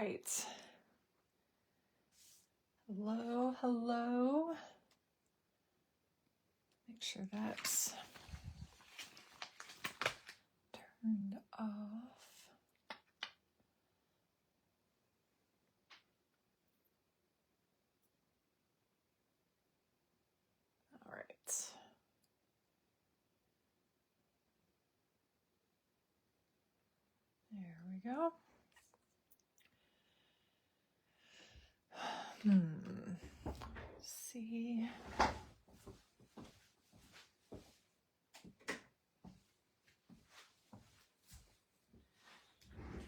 right. Hello, hello. Make sure that's turned off. All right. There we go. See.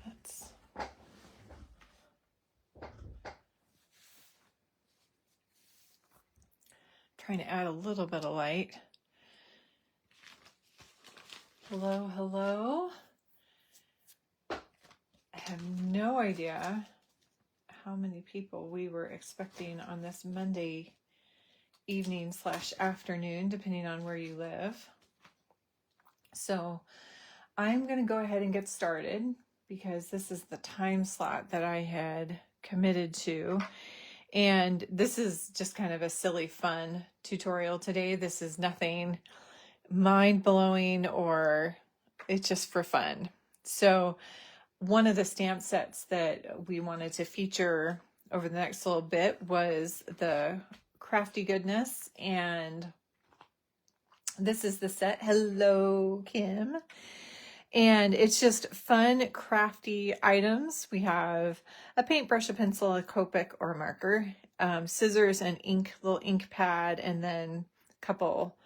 That's trying to add a little bit of light. Hello, hello. I have no idea how many people we were expecting on this Monday evening / afternoon, depending on where you live. So I'm going to go ahead and get started because this is the time slot that I had committed to. And this is just kind of a silly, fun tutorial today. This is nothing mind-blowing, or it's just for fun. So one of the stamp sets that we wanted to feature over the next little bit was the Crafty Goodness, and this is the set. Hello, Kim. And it's just fun, crafty items. We have a paintbrush, a pencil, a Copic or a marker, scissors, and little ink pad, and then a couple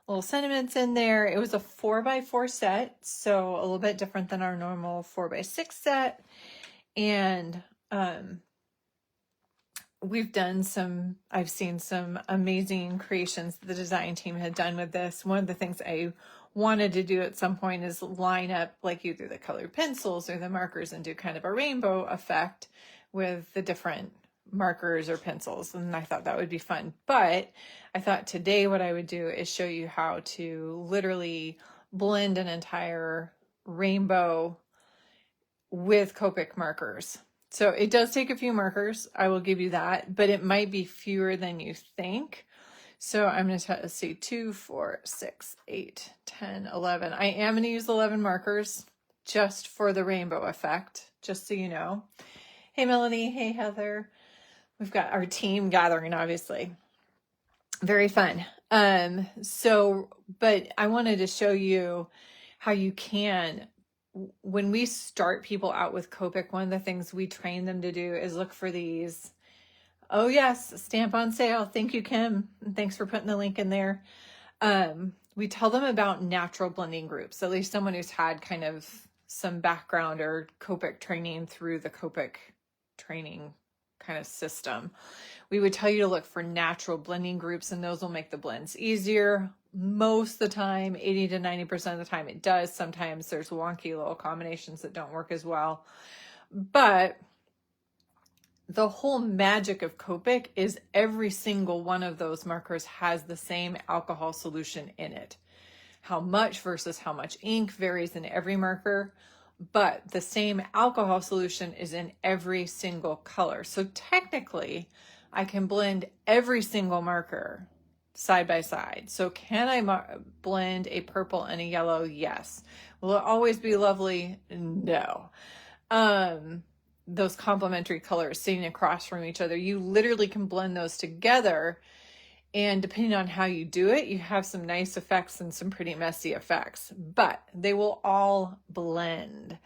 little sentiments in there. It was a 4x4 set, so a little bit different than our normal 4x6 set. And I've seen some amazing creations the design team had done with this. One of the things I wanted to do at some point is line up like either the colored pencils or the markers and do kind of a rainbow effect with the different markers or pencils. And I thought that would be fun. But I thought today what I would do is show you how to literally blend an entire rainbow with Copic markers. So it does take a few markers, I will give you that, but it might be fewer than you think. So I'm going to see 2, 4, 6, 8, 10, 11. I am going to use 11 markers just for the rainbow effect, just so you know. Hey, Melanie. Hey, Heather. We've got our team gathering, obviously. Very fun. But I wanted to show you how you can, when we start people out with Copic, one of the things we train them to do is look for these. Oh yes, stamp on sale. Thank you, Kim. Thanks for putting the link in there. We tell them about natural blending groups, at least someone who's had kind of some background or Copic training through the Copic training kind of system. We would tell you to look for natural blending groups, and those will make the blends easier. Most of the time, 80 to 90% of the time it does. Sometimes there's wonky little combinations that don't work as well. But the whole magic of Copic is every single one of those markers has the same alcohol solution in it. How much versus how much ink varies in every marker, but the same alcohol solution is in every single color. So technically, I can blend every single marker side by side. So can I blend a purple and a yellow? Yes. Will it always be lovely? No. Those complementary colors sitting across from each other, you literally can blend those together, and depending on how you do it, you have some nice effects and some pretty messy effects, but they will all blend.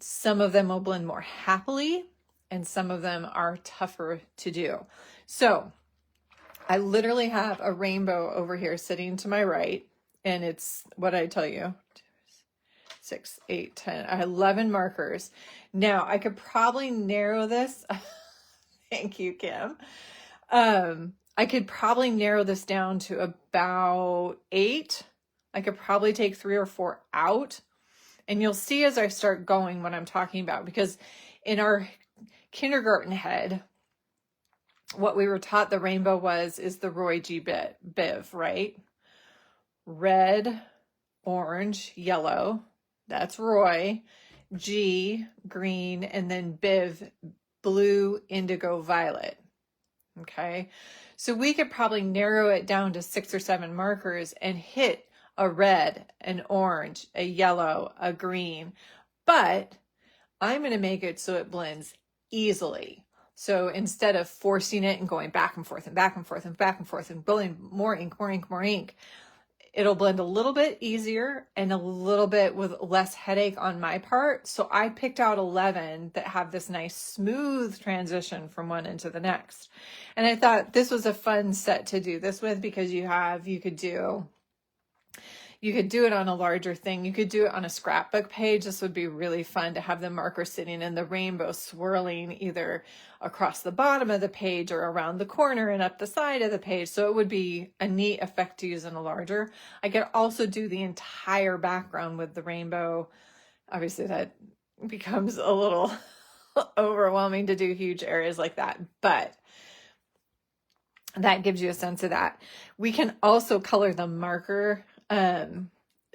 Some of them will blend more happily, and some of them are tougher to do. So I literally have a rainbow over here sitting to my right, and it's what I tell you, 6, 8, 10, 11 markers. Now I could probably narrow this. Thank you, Kim. I could probably narrow this down to about 8. I could probably take 3 or 4 out. And you'll see as I start going what I'm talking about, because in our kindergarten head, what we were taught the rainbow is the Roy G. Biv, right? Red, orange, yellow. That's Roy. G, green, and then Biv, blue, indigo, violet. Okay. So we could probably narrow it down to 6 or 7 markers and hit a red, an orange, a yellow, a green, but I'm going to make it so it blends easily. So instead of forcing it and going back and forth and back and forth and back and forth and building more ink, more ink, more ink, it'll blend a little bit easier and a little bit with less headache on my part. So I picked out 11 that have this nice smooth transition from one into the next. And I thought this was a fun set to do this with, because you could do it on a larger thing. You could do it on a scrapbook page. This would be really fun to have the marker sitting in the rainbow swirling either across the bottom of the page or around the corner and up the side of the page. So it would be a neat effect to use in a larger. I could also do the entire background with the rainbow. Obviously that becomes a little overwhelming to do huge areas like that, but that gives you a sense of that. We can also color the marker.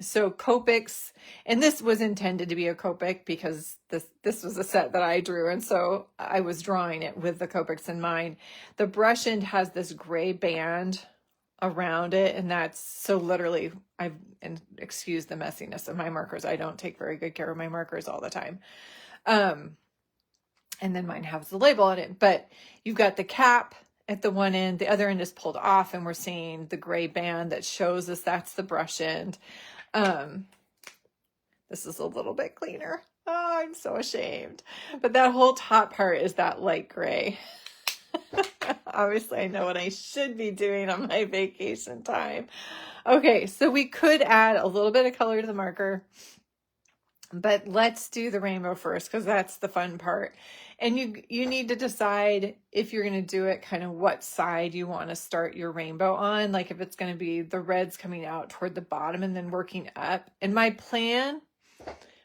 So Copics, and this was intended to be a Copic because this was a set that I drew, and so I was drawing it with the Copics in mind. The brush end has this gray band around it, and that's so literally, and excuse the messiness of my markers. I don't take very good care of my markers all the time. And then mine has the label on it, but you've got the cap at the one end, the other end is pulled off, and we're seeing the gray band that shows us that's the brush end. This is a little bit cleaner. Oh, I'm so ashamed. But that whole top part is that light gray. Obviously, I know what I should be doing on my vacation time. Okay, so we could add a little bit of color to the marker, but let's do the rainbow first, because that's the fun part. And you need to decide if you're going to do it, kind of what side you want to start your rainbow on. Like if it's going to be the reds coming out toward the bottom and then working up. And my plan,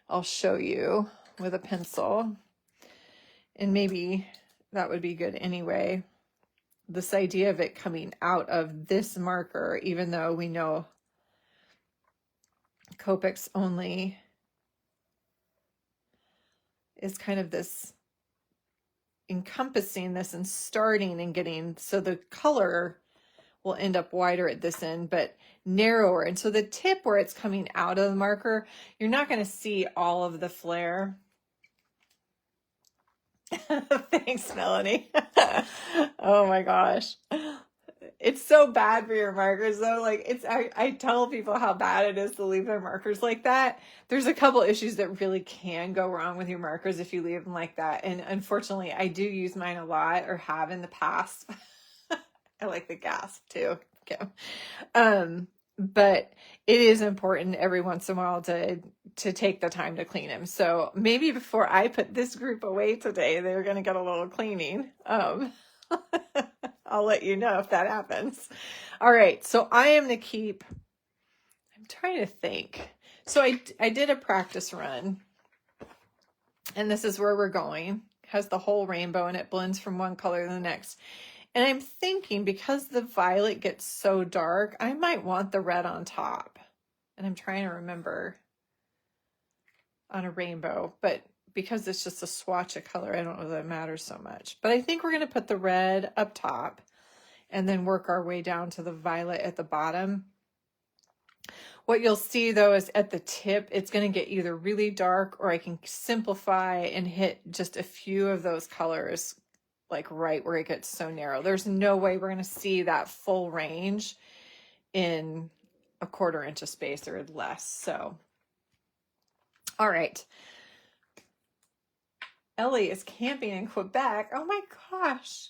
I'll show you with a pencil, and maybe that would be good anyway. This idea of it coming out of this marker, even though we know Copics only is kind of this encompassing this and starting and getting, so the color will end up wider at this end, but narrower. And so the tip where it's coming out of the marker, you're not going to see all of the flare. Thanks, Melanie. Oh my gosh. It's so bad for your markers though. Like I tell people how bad it is to leave their markers like that. There's a couple issues that really can go wrong with your markers if you leave them like that. And unfortunately, I do use mine a lot, or have in the past. I like the gasp too. Okay. But it is important every once in a while to take the time to clean them. So maybe before I put this group away today, they're going to get a little cleaning. I'll let you know if that happens. All right. So I am going to keep, I'm trying to think. So I did a practice run, and this is where we're going. It has the whole rainbow and it blends from one color to the next. And I'm thinking, because the violet gets so dark, I might want the red on top. And I'm trying to remember on a rainbow, but because it's just a swatch of color, I don't know that it matters so much. But I think we're going to put the red up top and then work our way down to the violet at the bottom. What you'll see though is at the tip, it's going to get either really dark, or I can simplify and hit just a few of those colors, like right where it gets so narrow. There's no way we're going to see that full range in a 1/4 inch of space or less. So, all right. Ellie is camping in Quebec. Oh my gosh.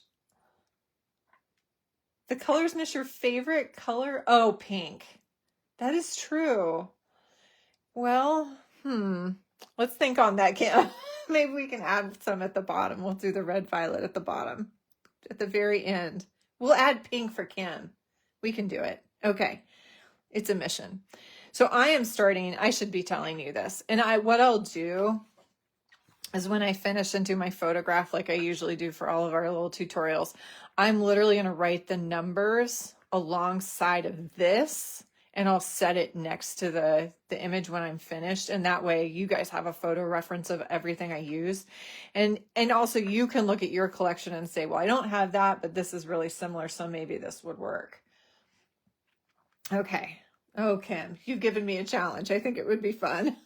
The colors miss your favorite color? Oh, pink. That is true. Well, let's think on that, Kim. Maybe we can add some at the bottom. We'll do the red violet at the bottom, at the very end. We'll add pink for Kim. We can do it. Okay. It's a mission. So I am starting, I should be telling you this. And what I'll do is when I finish and do my photograph, like I usually do for all of our little tutorials, I'm literally going to write the numbers alongside of this and I'll set it next to the image when I'm finished. And that way you guys have a photo reference of everything I used. And also you can look at your collection and say, well, I don't have that, but this is really similar, so maybe this would work. Okay. Oh, Kim, you've given me a challenge. I think it would be fun.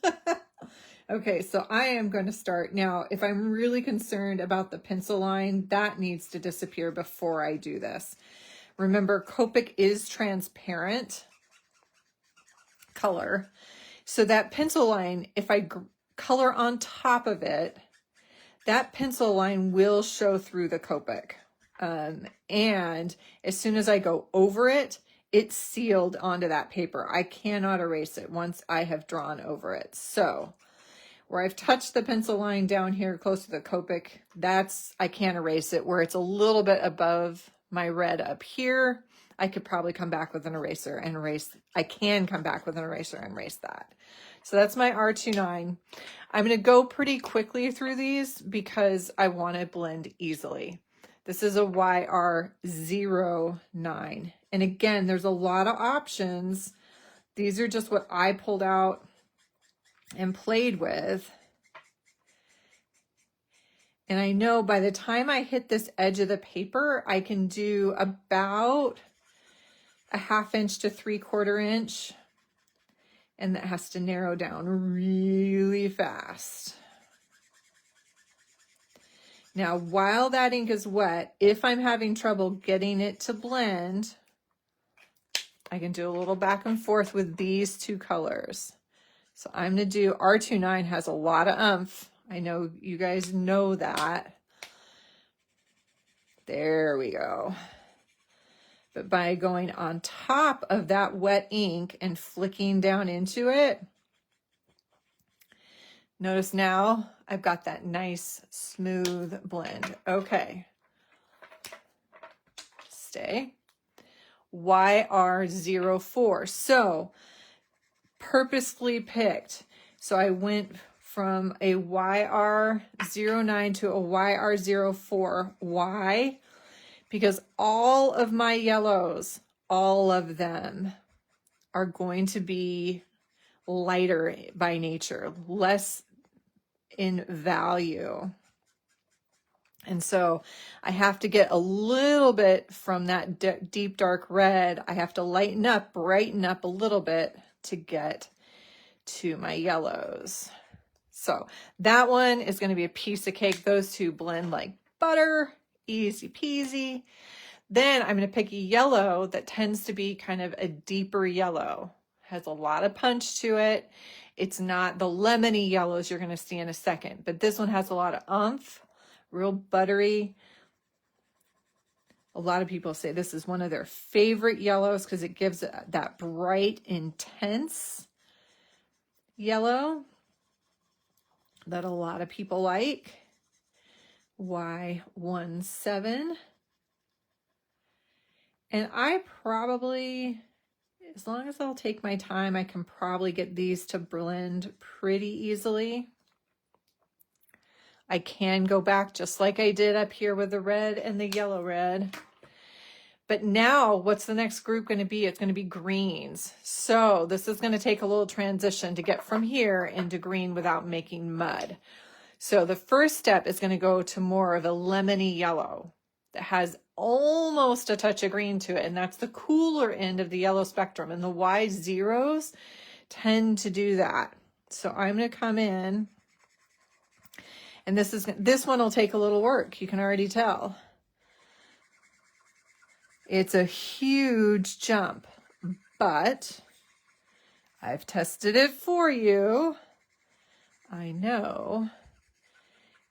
Okay, so I am going to start now. If I'm really concerned about the pencil line, that needs to disappear before I do this. Remember, Copic is transparent color. So that pencil line, if I color on top of it, that pencil line will show through the Copic. And as soon as I go over it, it's sealed onto that paper. I cannot erase it once I have drawn over it. So where I've touched the pencil line down here close to the Copic, I can't erase it. Where it's a little bit above my red up here, I could probably come back with an eraser and erase. I can come back with an eraser and erase that. So that's my R29. I'm going to go pretty quickly through these because I want to blend easily. This is a YR09. And again, there's a lot of options. These are just what I pulled out and played with. And I know by the time I hit this edge of the paper, I can do about a 1/2 inch to 3/4 inch. And that has to narrow down really fast. Now, while that ink is wet, if I'm having trouble getting it to blend, I can do a little back and forth with these two colors. So I'm going to do R29 has a lot of oomph. I know you guys know that. There we go. But by going on top of that wet ink and flicking down into it, notice now I've got that nice smooth blend. Okay. Stay. YR04. So purposefully picked. So I went from a YR09 to a YR04. Why? Because all of my yellows, all of them are going to be lighter by nature, less in value. And so I have to get a little bit from that deep dark red. I have to lighten up, brighten up a little bit to get to my yellows. So that one is going to be a piece of cake. Those two blend like butter, easy peasy. Then I'm going to pick a yellow that tends to be kind of a deeper yellow. Has a lot of punch to it. It's not the lemony yellows you're going to see in a second, but this one has a lot of oomph, real buttery. A lot of people say this is one of their favorite yellows because it gives it that bright, intense yellow that a lot of people like. Y17. And I probably, as long as I'll take my time, I can probably get these to blend pretty easily. I can go back just like I did up here with the red and the yellow red. But now what's the next group going to be? It's going to be greens. So this is going to take a little transition to get from here into green without making mud. So the first step is going to go to more of a lemony yellow that has almost a touch of green to it. And that's the cooler end of the yellow spectrum. And the Y0s tend to do that. So I'm going to come in, and this one will take a little work. You can already tell. It's a huge jump, but I've tested it for you. I know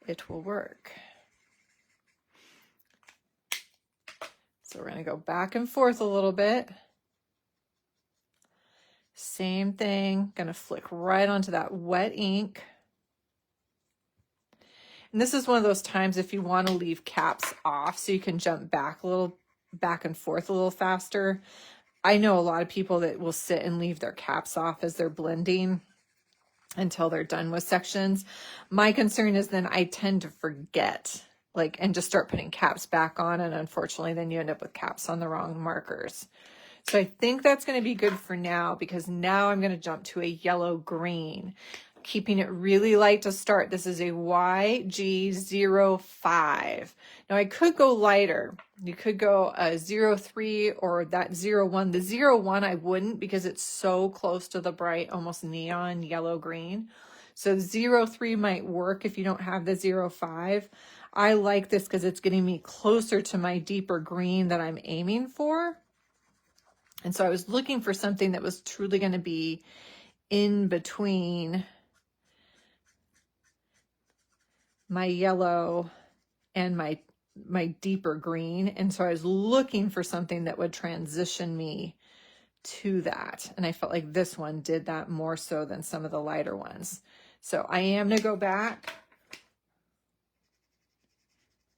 it will work. So we're going to go back and forth a little bit. Same thing, going to flick right onto that wet ink. And this is one of those times if you want to leave caps off so you can jump back and forth a little faster. I know a lot of people that will sit and leave their caps off as they're blending until they're done with sections. My concern is then I tend to forget, and just start putting caps back on, and unfortunately then you end up with caps on the wrong markers. So I think that's going to be good for now, because now I'm going to jump to a yellow green, keeping it really light to start. This is a YG05. Now I could go lighter. You could go a 03 or that 01. The 01 I wouldn't, because it's so close to the bright, almost neon yellow green. So 03 might work if you don't have the 05. I like this because it's getting me closer to my deeper green that I'm aiming for. And so I was looking for something that was truly going to be in between my yellow and my deeper green. And so I was looking for something that would transition me to that. And I felt like this one did that more so than some of the lighter ones. So I am going to go back.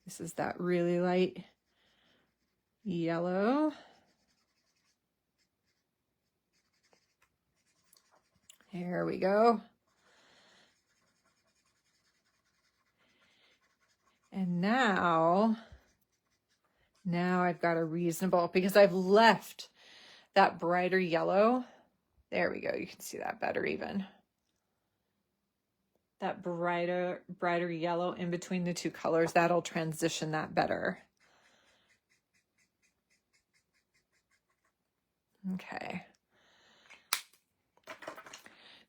This is that really light yellow. There we go. And now I've got a reasonable, because I've left that brighter yellow. There we go. You can see that better even. That brighter yellow in between the two colors, that'll transition that better. Okay.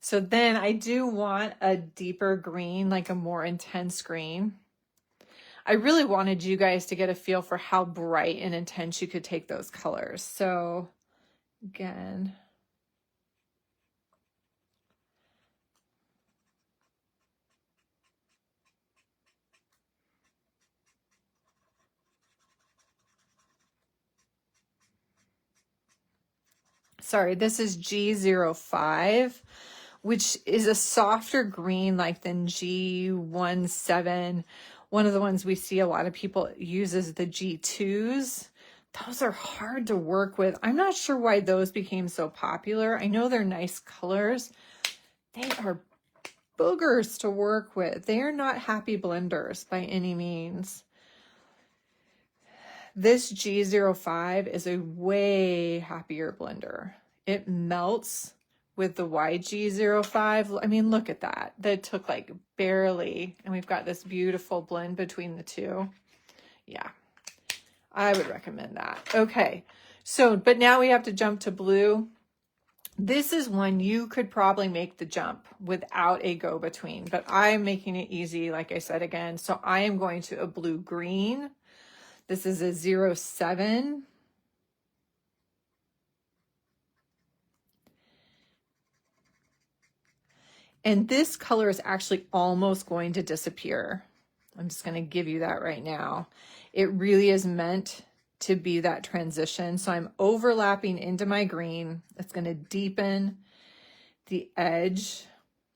So then I do want a deeper green, like a more intense green. I really wanted you guys to get a feel for how bright and intense you could take those colors. So again, sorry, this is G05, which is a softer green like than G17. One of the ones we see a lot of people use is the G2s. Those are hard to work with. I'm not sure why those became so popular. I know they're nice colors. They are boogers to work with. They are not happy blenders by any means. This G05 is a way happier blender. It melts with the YG05. I mean, look at that. That took like barely, and we've got this beautiful blend between the two. Yeah, I would recommend that. Okay, so, but now we have to jump to blue. This is one you could probably make the jump without a go-between, but I'm making it easy, like I said again. So I am going to a blue-green. This is a 07. And this color is actually almost going to disappear. I'm just going to give you that right now. It really is meant to be that transition. So I'm overlapping into my green. It's going to deepen the edge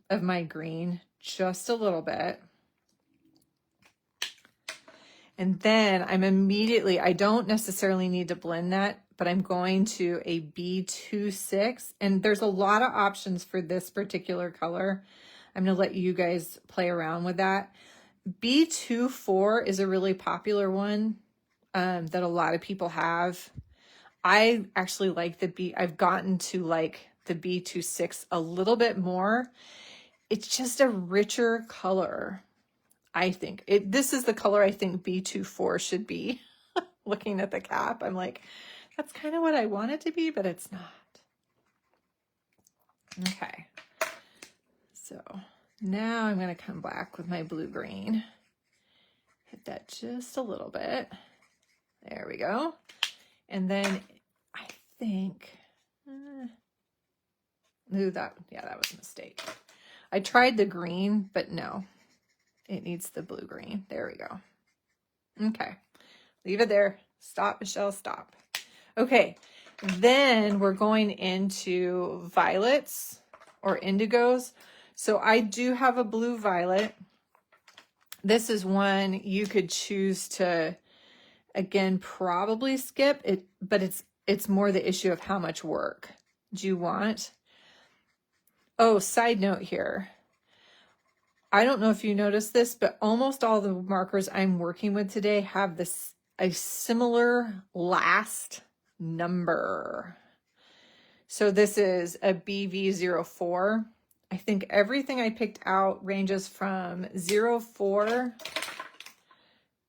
of my green just a little bit. And then I'm immediately, I don't necessarily need to blend that, but I'm going to a B26. And there's a lot of options for this particular color. I'm going to let you guys play around with that. B24 is a really popular one that a lot of people have. I actually like I've gotten to like the B26 a little bit more. It's just a richer color. I think this is the color I think B24 should be. Looking at the cap, I'm like, that's kind of what I want it to be, but it's not. Okay. So now I'm going to come back with my blue-green. Hit that just a little bit. There we go. And then I think, that was a mistake. I tried the green, but no. It needs the blue-green. There we go. Okay. Leave it there. Stop, Michelle, stop. Okay. Then we're going into violets or indigos. So I do have a blue violet. This is one you could choose to, again, probably skip it, but it's more the issue of how much work do you want. Oh, side note here. I don't know if you noticed this, but almost all the markers I'm working with today have a similar last number. So this is a BV04. I think everything I picked out ranges from 04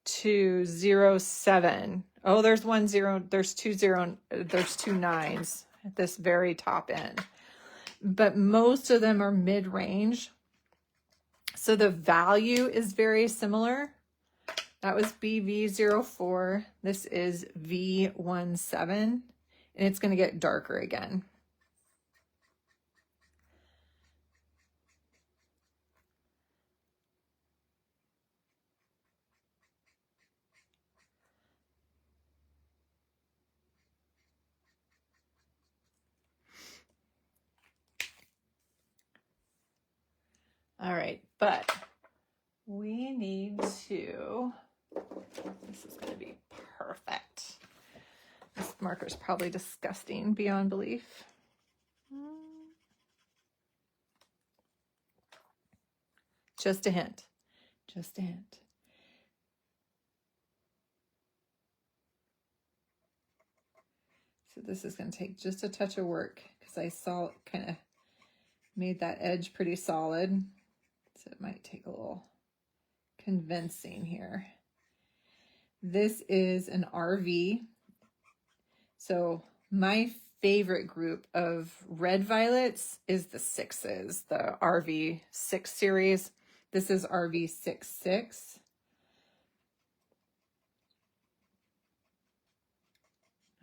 to 07. Oh, there's 10, there's 20, there's 2 9s at this very top end. But most of them are mid-range. So the value is very similar. That was BV04. This is V17, and it's going to get darker again. All right, but we need to, this is going to be perfect. This marker is probably disgusting beyond belief. Just a hint, just a hint. So this is going to take just a touch of work because I saw it kind of made that edge pretty solid. So it might take a little convincing here. This is an RV. So my favorite group of red violets is the 6s, the RV 6 series. This is RV 66.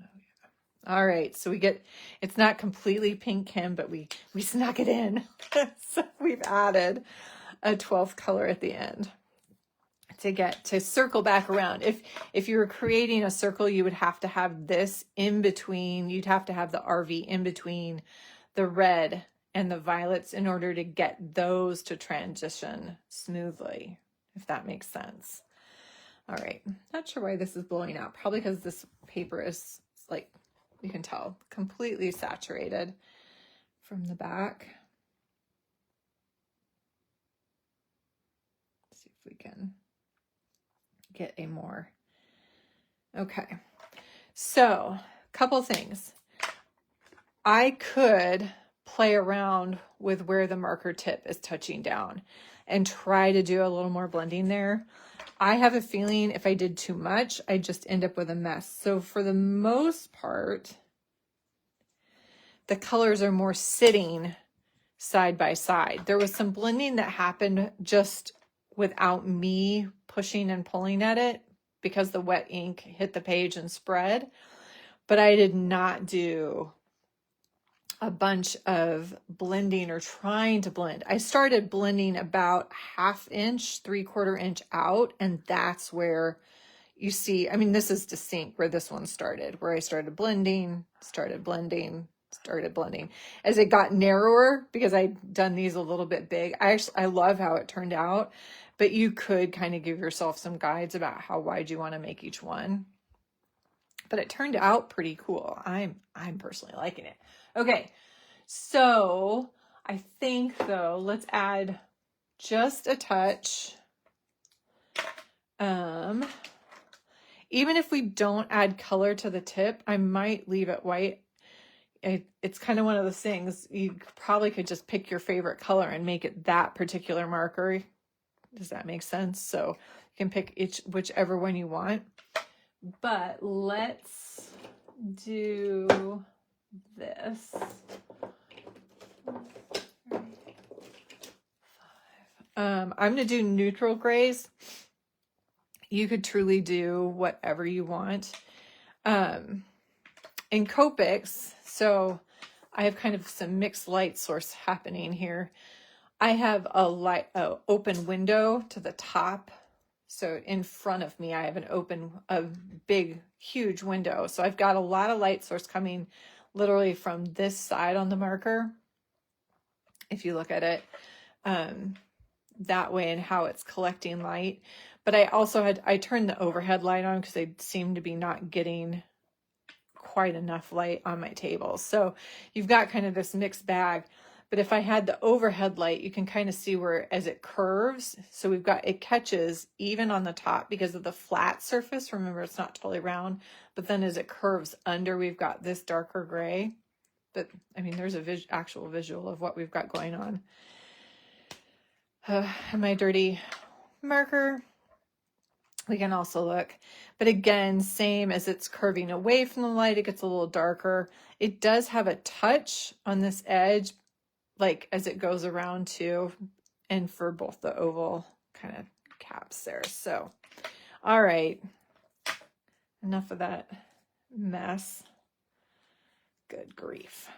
Oh, yeah. All right, so we get, it's not completely pink, Kim, but we snuck it in. So we've added a 12th color at the end to circle back around. If you were creating a circle, you would have to have this in between. You'd have to have the RV in between the red and the violets in order to get those to transition smoothly, if that makes sense. All right, not sure why this is blowing out. Probably because this paper is, like, you can tell, completely saturated from the back. Let's see if we can get a more. Okay, so a couple things. I could play around with where the marker tip is touching down and try to do a little more blending there. I have a feeling if I did too much, I'd just end up with a mess. So for the most part, the colors are more sitting side by side. There was some blending that happened just without me pushing and pulling at it because the wet ink hit the page and spread, but I did not do a bunch of blending or trying to blend. I started blending about 1/2 inch, 3/4 inch out, and that's where you see, I mean, this is distinct where this one started, where I started blending, started blending. As it got narrower, because I'd done these a little bit big, I love how it turned out, but you could kind of give yourself some guides about how wide you want to make each one. But it turned out pretty cool. I'm personally liking it. Okay, so I think though, let's add just a touch. Even if we don't add color to the tip, I might leave it white. It's kind of one of those things, you probably could just pick your favorite color and make it that particular marker. Does that make sense? So you can pick whichever one you want. But let's do this. I'm going to do neutral grays. You could truly do whatever you want. In Copics, so I have kind of some mixed light source happening here. I have a open window to the top. So in front of me, I have a big, huge window. So I've got a lot of light source coming literally from this side on the marker. If you look at it that way and how it's collecting light. But I also I turned the overhead light on because I seem to be not getting quite enough light on my table. So you've got kind of this mixed bag. But if I had the overhead light, you can kind of see where as it curves. So we've got, it catches even on the top because of the flat surface. Remember, it's not totally round. But then as it curves under, we've got this darker gray. but I mean, there's a actual visual of what we've got going on. My dirty marker, we can also look, but again, same as it's curving away from the light, it gets a little darker. It does have a touch on this edge, like as it goes around too, and for both the oval kind of caps there. So, all right, enough of that mess. Good grief.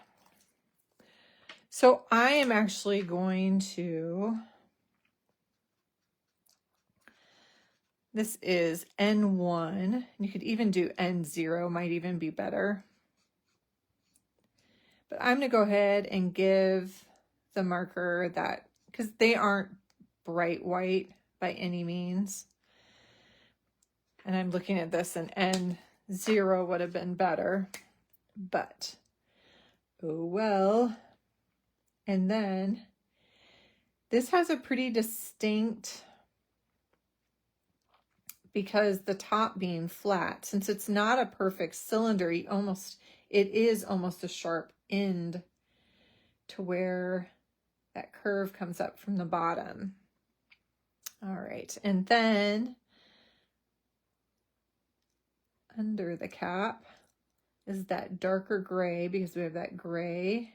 So I am actually going to, this is N1. You could even do N0, might even be better. But I'm going to go ahead and give the marker that, because they aren't bright white by any means. And I'm looking at this, and N0 would have been better, but oh well. And then this has a pretty distinct, because the top being flat, since it's not a perfect cylinder, it is almost a sharp end to where that curve comes up from the bottom. All right, and then under the cap is that darker gray, because we have that gray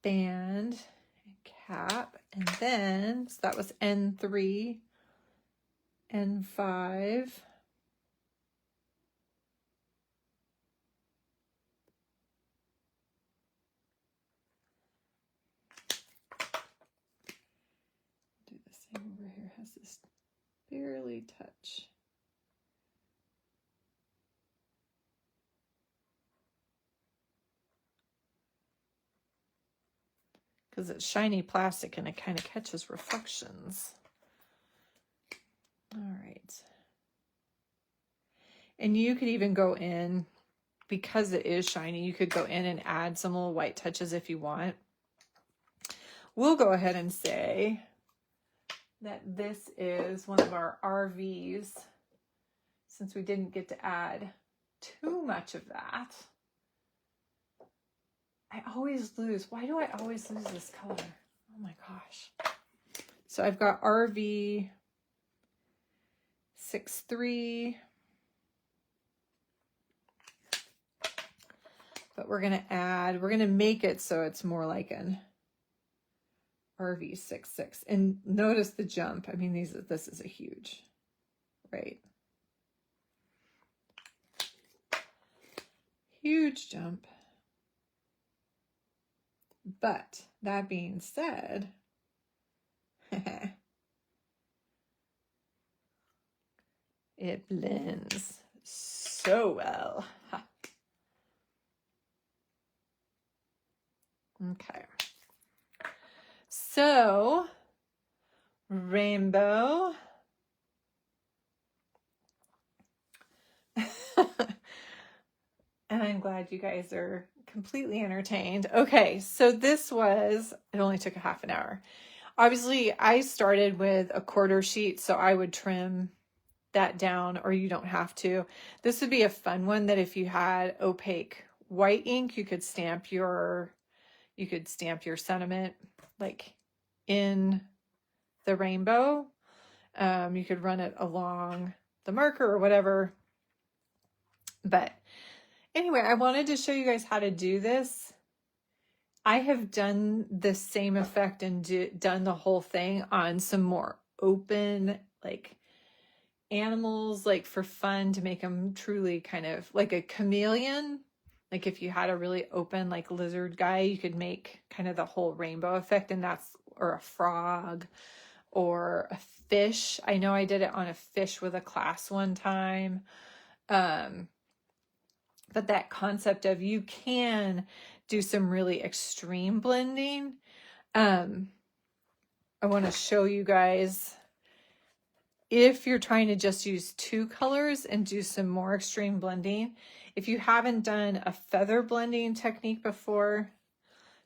band and cap. And then, so that was N3, N5. Do the same over here, has this barely touch. Because it's shiny plastic and it kind of catches reflections. All right. And you could even go in, because it is shiny, you could go in and add some little white touches if you want. We'll go ahead and say that this is one of our RVs, since we didn't get to add too much of that. I always lose. Why do I always lose this color? Oh my gosh. So I've got RV 63. But we're going to make it so it's more like an RV 66. And notice the jump. I mean, this is a huge, right? Huge jump. But that being said, it blends so well. Okay. So, rainbow. And I'm glad you guys are completely entertained. Okay, so it only took a half an hour. Obviously, I started with a quarter sheet, so I would trim that down, or you don't have to. This would be a fun one that if you had opaque white ink, you could stamp your sentiment like in the rainbow. You could run it along the marker or whatever. But anyway, I wanted to show you guys how to do this. I have done the same effect and done the whole thing on some more open, like animals, like for fun, to make them truly kind of like a chameleon. Like if you had a really open like lizard guy, you could make kind of the whole rainbow effect, or a frog or a fish. I know I did it on a fish with a class one time. But that concept of you can do some really extreme blending. I want to show you guys, if you're trying to just use two colors and do some more extreme blending, if you haven't done a feather blending technique before.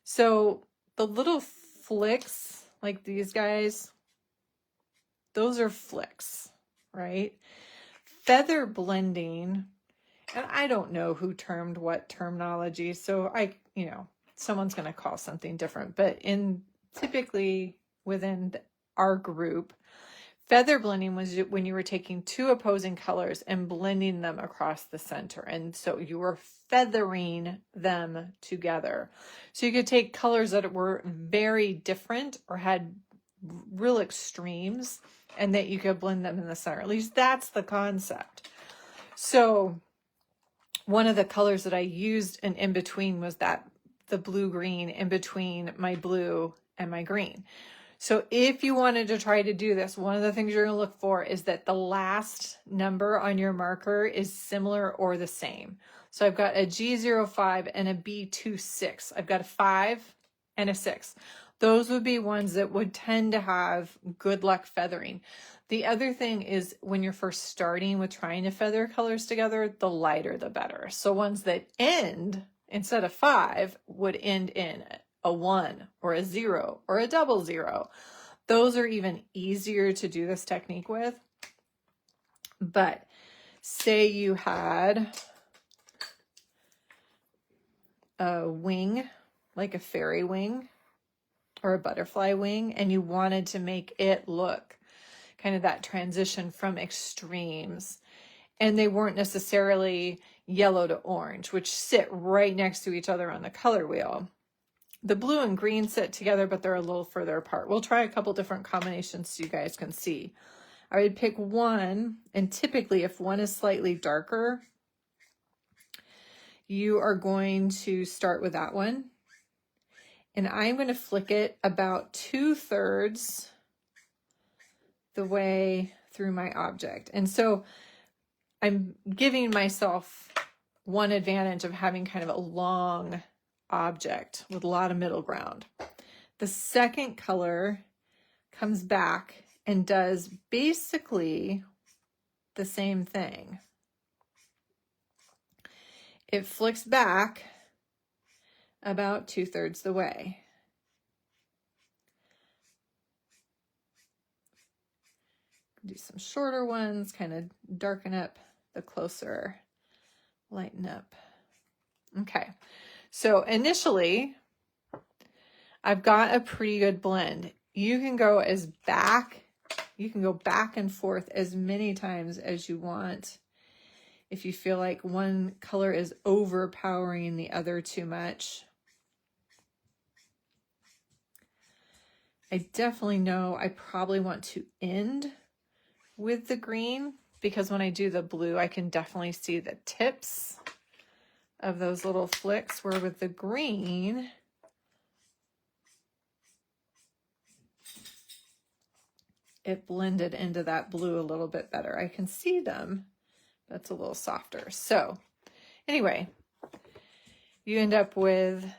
So the little flicks, like these guys, those are flicks, right? Feather blending And I don't know who termed what terminology, so someone's going to call something different. But typically within our group, feather blending was when you were taking two opposing colors and blending them across the center. And so you were feathering them together. So you could take colors that were very different or had real extremes, and that you could blend them in the center. At least that's the concept. So one of the colors that I used in between was the blue-green in between my blue and my green. So if you wanted to try to do this, one of the things you're going to look for is that the last number on your marker is similar or the same. So I've got a G05 and a B26. I've got a 5 and a 6. Those would be ones that would tend to have good luck feathering. The other thing is when you're first starting with trying to feather colors together, the lighter the better. So ones that end, instead of 5, would end in a 1 or a 0 or a 00. Those are even easier to do this technique with. But say you had a wing, like a fairy wing or a butterfly wing, and you wanted to make it look kind of that transition from extremes, and they weren't necessarily yellow to orange, which sit right next to each other on the color wheel. The blue and green sit together, but they're a little further apart. We'll try a couple different combinations so you guys can see. I would pick one, and typically if one is slightly darker, you are going to start with that one. And I'm going to flick it about 2/3 the way through my object. And so I'm giving myself one advantage of having kind of a long object with a lot of middle ground. The second color comes back and does basically the same thing. It flicks back about 2/3 the way. Do some shorter ones, kind of darken up the closer, lighten up. Okay, so initially, I've got a pretty good blend. You can go back and forth as many times as you want. If you feel like one color is overpowering the other too much. I definitely know I probably want to end with the green, because when I do the blue, I can definitely see the tips of those little flicks, where with the green, it blended into that blue a little bit better. I can see them, but it's a little softer. So anyway, you end up with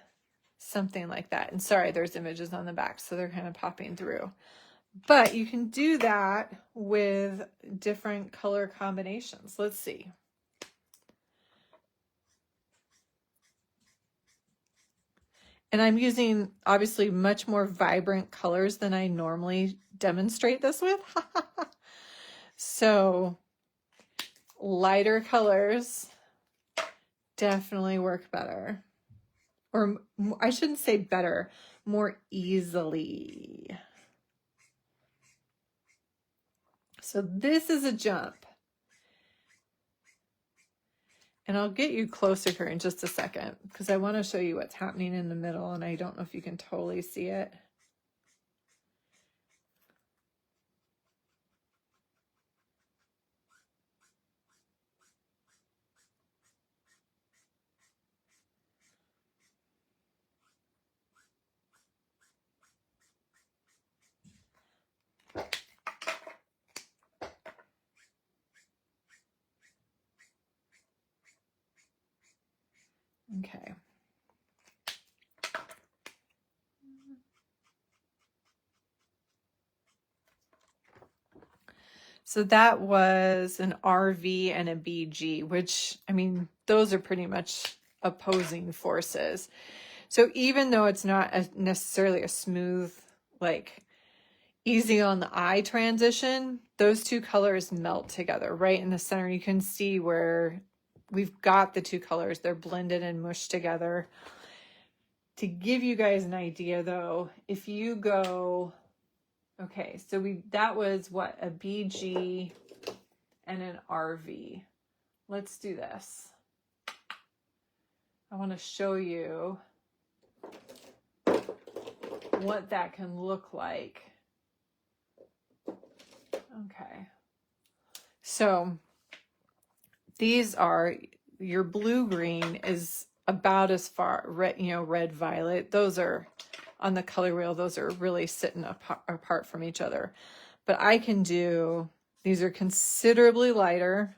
something like that. And sorry, there's images on the back, so they're kind of popping through. But you can do that with different color combinations. Let's see. And I'm using obviously much more vibrant colors than I normally demonstrate this with. So lighter colors definitely work better. Or I shouldn't say better, more easily. So this is a jump. And I'll get you closer here in just a second, because I want to show you what's happening in the middle, and I don't know if you can totally see it. Okay. So that was an RV and a BG, which, I mean, those are pretty much opposing forces. So even though it's not necessarily a smooth, like easy on the eye transition, those two colors melt together right in the center. You can see where we've got the two colors. They're blended and mushed together. To give you guys an idea though, if you go, okay, so that was what, a BG and an RV. Let's do this. I want to show you what that can look like. Okay. So these are, your blue green is about as far red, red violet. Those are on the color wheel. Those are really sitting apart from each other. But I can do, these are considerably lighter.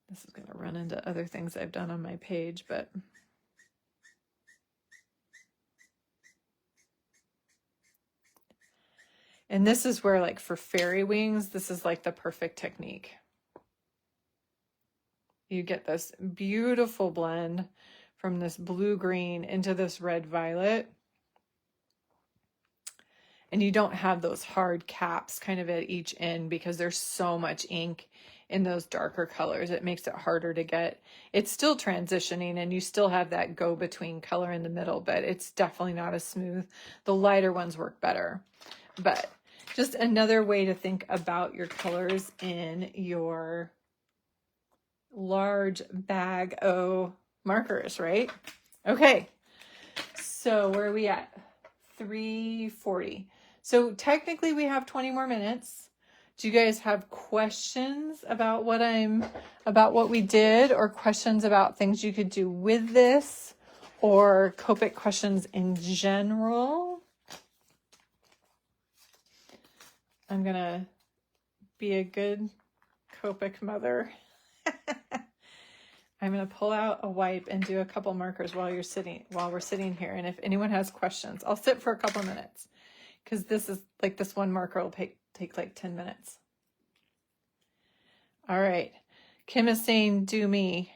This is going to run into other things I've done on my page, but and this is where, like for fairy wings, this is like the perfect technique. You get this beautiful blend from this blue-green into this red-violet. And you don't have those hard caps kind of at each end because there's so much ink in those darker colors. It makes it harder to get. It's still transitioning and you still have that go-between color in the middle, but it's definitely not as smooth. The lighter ones work better. But just another way to think about your colors in your large bag of markers, right? Okay, so where are we at? 3:40. So technically we have 20 more minutes. Do you guys have questions about what we did, or questions about things you could do with this, or Copic questions in general? I'm gonna be a good Copic mother. I'm gonna pull out a wipe and do a couple markers while we're sitting here. And if anyone has questions, I'll sit for a couple minutes because this is like, this one marker will take like 10 minutes. All right. Kim is saying, do me.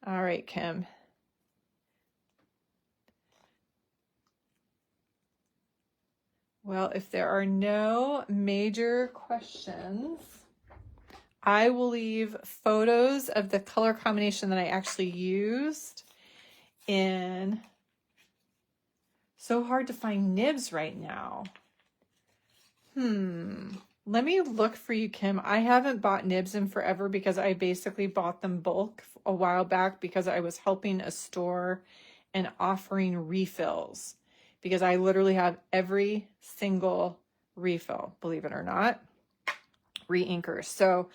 All right, Kim. Well, if there are no major questions, I will leave photos of the color combination that I actually used in. So hard to find nibs right now. Let me look for you, Kim. I haven't bought nibs in forever because I basically bought them bulk a while back because I was helping a store and offering refills, because I literally have every single refill, believe it or not, re-inkers. So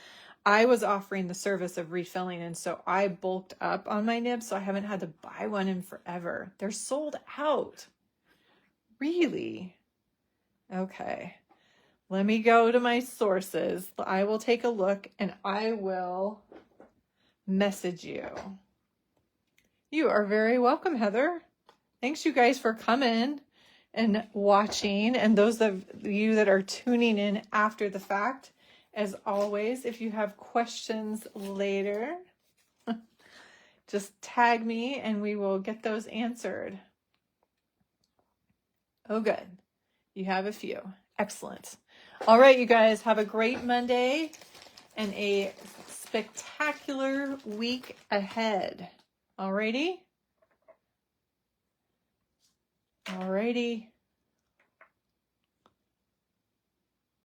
I was offering the service of refilling, and so I bulked up on my nibs, so I haven't had to buy one in forever. They're sold out. Really? Okay. Let me go to my sources. I will take a look and I will message you. You are very welcome, Heather. Thanks you guys for coming and watching, and those of you that are tuning in after the fact. As always, if you have questions later, just tag me and we will get those answered. Oh, good. You have a few. Excellent. All right, you guys, have a great Monday and a spectacular week ahead. All righty? All righty.